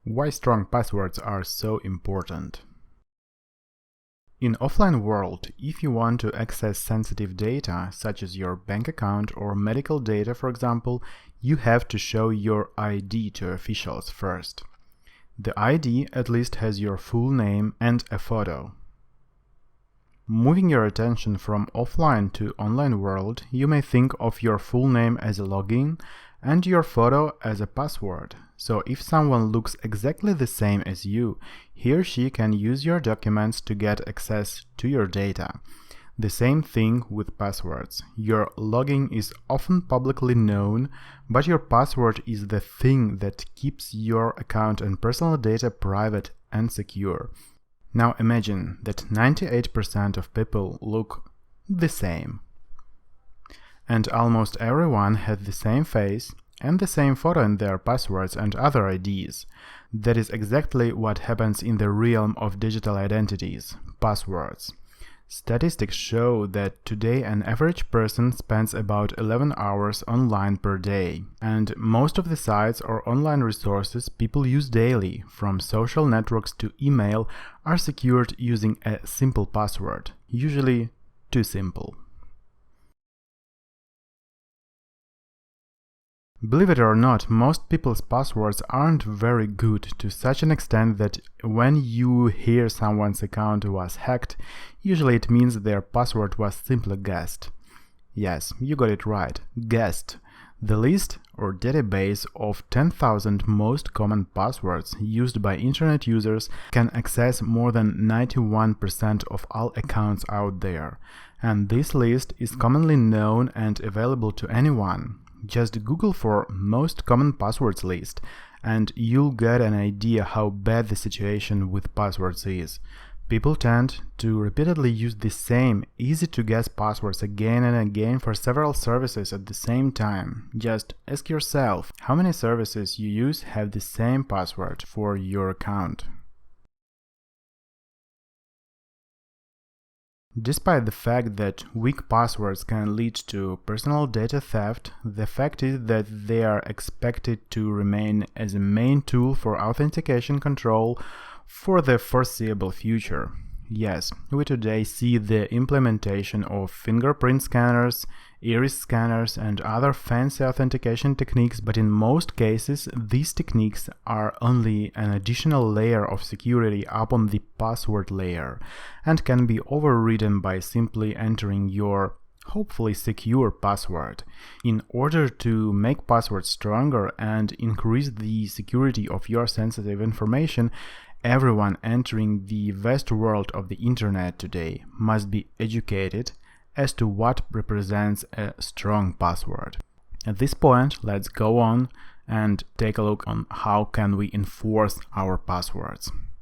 Why strong passwords are so important. In offline world, if you want to access sensitive data, such as your bank account or medical data, for example, you have to show your ID to officials first. The ID at least has your full name and a photo. Moving your attention from offline to online world, you may think of your full name as a login and your photo as a password. So if someone looks exactly the same as you, he or she can use your documents to get access to your data. The same thing with passwords. Your login is often publicly known, but your password is the thing that keeps your account and personal data private and secure. Now imagine that 98% of people look the same. And almost everyone has the same face and the same photo in their passwords and other IDs. That is exactly what happens in the realm of digital identities, passwords. Statistics show that today an average person spends about 11 hours online per day, and most of the sites or online resources people use daily, from social networks to email, are secured using a simple password, usually too simple. Believe it or not, most people's passwords aren't very good, to such an extent that when you hear someone's account was hacked, usually it means their password was simply guessed. Yes, you got it right, guessed. The list or database of 10,000 most common passwords used by internet users can access more than 91% of all accounts out there, and this list is commonly known and available to anyone. Just Google for most common passwords list, and you'll get an idea how bad the situation with passwords is. People tend to repeatedly use the same, easy-to-guess passwords again and again for several services at the same time. Just ask yourself, how many services you use have the same password for your account? Despite the fact that weak passwords can lead to personal data theft, the fact is that they are expected to remain as a main tool for authentication control for the foreseeable future. Yes, we today see the implementation of fingerprint scanners, iris scanners, and other fancy authentication techniques, but in most cases these techniques are only an additional layer of security upon the password layer and can be overridden by simply entering your hopefully secure password. In order to make passwords stronger and increase the security of your sensitive information, everyone entering the vast world of the internet today must be educated as to what represents a strong password. At this point, let's go on and take a look on how can we enforce our passwords.